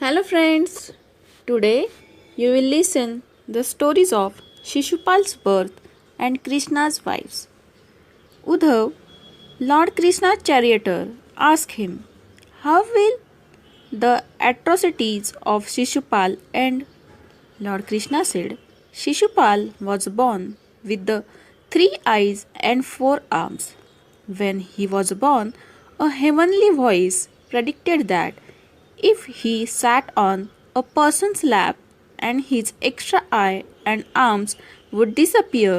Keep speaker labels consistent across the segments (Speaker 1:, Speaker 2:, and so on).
Speaker 1: Hello friends. Today you will listen the stories of Shishupal's birth and Krishna's wives. Uddhav, Lord Krishna's charioteer, asked him, "How will the atrocities of Shishupal end?" Lord Krishna said, "Shishupal was born with the 3 eyes and 4 arms. When he was born, a heavenly voice predicted that if he sat on a person's lap and his extra eye and arms would disappear,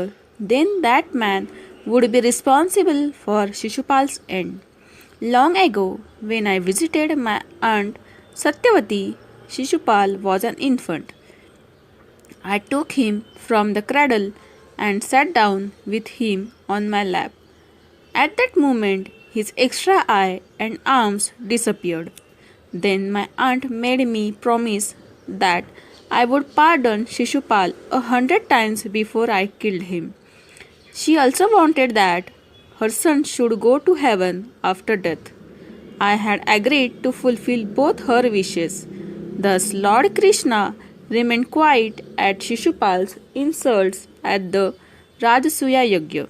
Speaker 1: then that man would be responsible for Shishupal's end. Long ago, when I visited my aunt Satyavati, Shishupal was an infant. I took him from the cradle and sat down with him on my lap. At that moment, his extra eye and arms disappeared. Then my aunt made me promise that I would pardon Shishupal 100 times before I killed him. She also wanted that her son should go to heaven after death. I had agreed to fulfill both her wishes. Thus, Lord Krishna remained quiet at Shishupal's insults at the Rajasuya Yajna.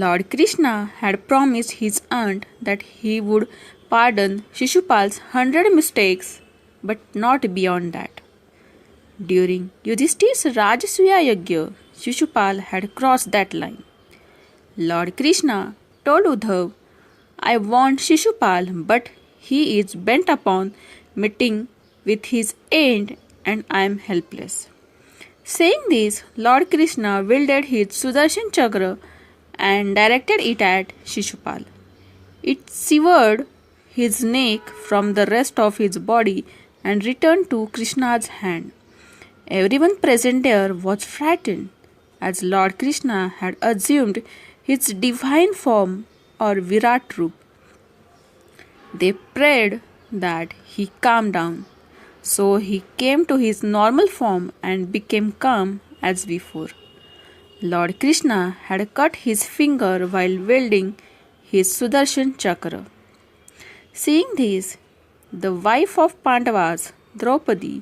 Speaker 1: Lord Krishna had promised his aunt that he would pardon Shishupal's 100 mistakes, but not beyond that. During Yudhishthir's Rajasuya Yajna, Shishupal had crossed that line. Lord Krishna told Uddhav, "I want Shishupal, but he is bent upon meeting with his end and I am helpless." Saying this, Lord Krishna wielded his Sudarshan Chakra and directed it at Shishupal. It severed his neck from the rest of his body and returned to Krishna's hand. Everyone present there was frightened, as Lord Krishna had assumed his divine form or Virat Roop. They prayed that he calm down. So he came to his normal form and became calm as before. Lord Krishna had cut his finger while wielding his Sudarshan Chakra. Seeing this, the wife of Pandavas, Draupadi,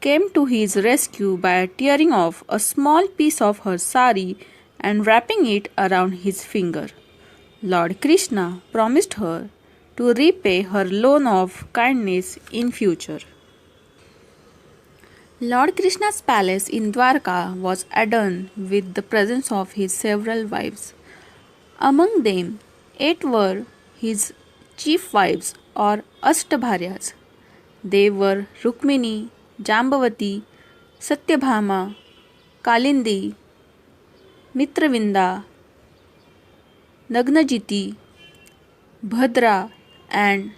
Speaker 1: came to his rescue by tearing off a small piece of her sari and wrapping it around his finger. Lord Krishna promised her to repay her loan of kindness in future. Lord Krishna's palace in Dwarka was adorned with the presence of his several wives. Among them, 8 were his chief wives or Ashtabharyas. They were Rukmini, Jambavati, Satyabhama, Kalindi, Mitravinda, Nagnajiti, Bhadra, and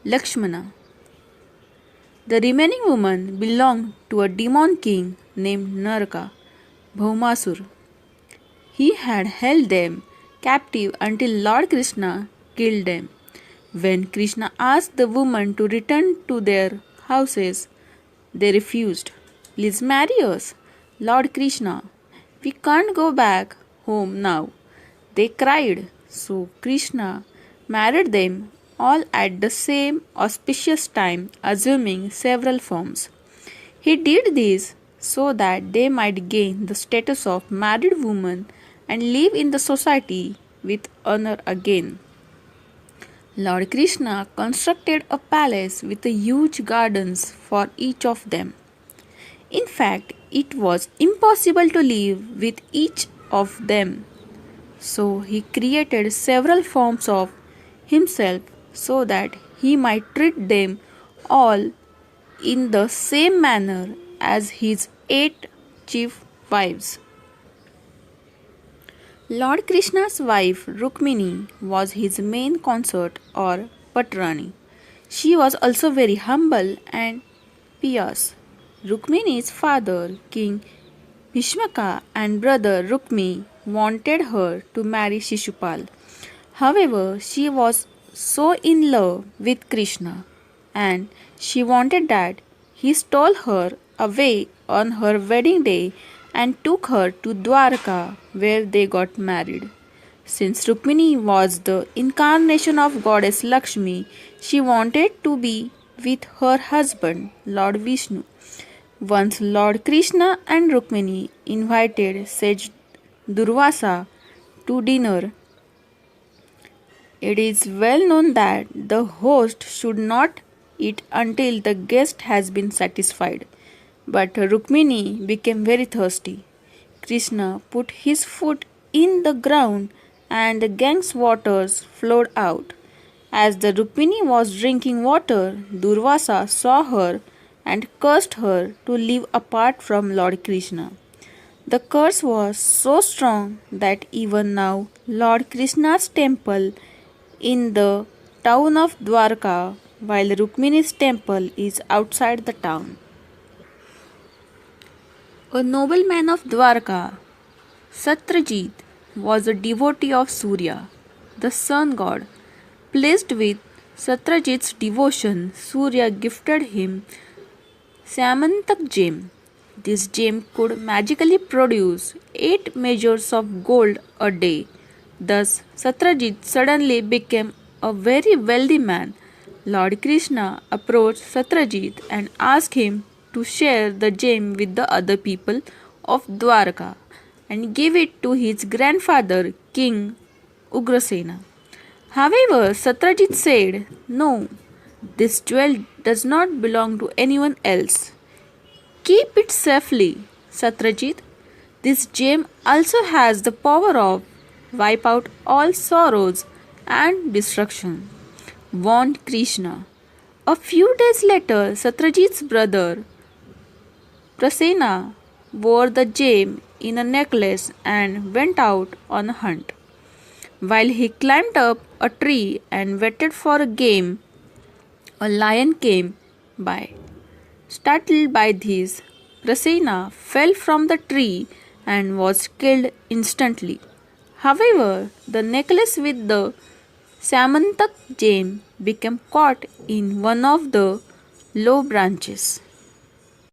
Speaker 1: Lakshmana. The remaining women belonged to a demon king named Naraka, Bhaumasur. He had held them captive until Lord Krishna killed them. When Krishna asked the women to return to their houses, they refused. "Please marry us, Lord Krishna. We can't go back home now," they cried. So Krishna married them all at the same auspicious time, assuming several forms. He did this so that they might gain the status of married women and live in the society with honor again. Lord Krishna constructed a palace with huge gardens for each of them. In fact, it was impossible to live with each of them. So he created several forms of himself so that he might treat them all in the same manner as his 8 chief wives. Lord Krishna's wife Rukmini was his main consort or patrani. She was also very humble and pious. Rukmini's father, King Bhishmaka, and brother Rukmi wanted her to marry Shishupal. However, she was so in love with Krishna and she wanted that he stole her away on her wedding day and took her to Dwarka where they got married. Since Rukmini was the incarnation of goddess Lakshmi, she wanted to be with her husband, Lord Vishnu. Once Lord Krishna and Rukmini invited sage Durvasa to dinner. It is well known that the host should not eat until the guest has been satisfied. But Rukmini became very thirsty. Krishna put his foot in the ground and the Ganges waters flowed out. As the Rukmini was drinking water, Durvasa saw her and cursed her to live apart from Lord Krishna. The curse was so strong that even now Lord Krishna's temple in the town of Dwarka, while Rukmini's temple is outside the town. A nobleman of Dwarka, Satyajit, was a devotee of Surya, the sun god. Pleased with Satyajit's devotion, Surya gifted him Samantak gem. This gem could magically produce 8 measures of gold a day. Thus, Satyajit suddenly became a very wealthy man. Lord Krishna approached Satyajit and asked him to share the gem with the other people of Dwarka and give it to his grandfather, King Ugrasena. However, Satyajit said, "No, this jewel does not belong to anyone else. Keep it safely, Satyajit. This gem also has the power of wipe out all sorrows and destruction," warned Krishna. A few days later, Satyajit's brother Prasena wore the gem in a necklace and went out on a hunt. While he climbed up a tree and waited for a game, a lion came by. Startled by this, Prasena fell from the tree and was killed instantly. However, the necklace with the Samantak gem became caught in one of the low branches.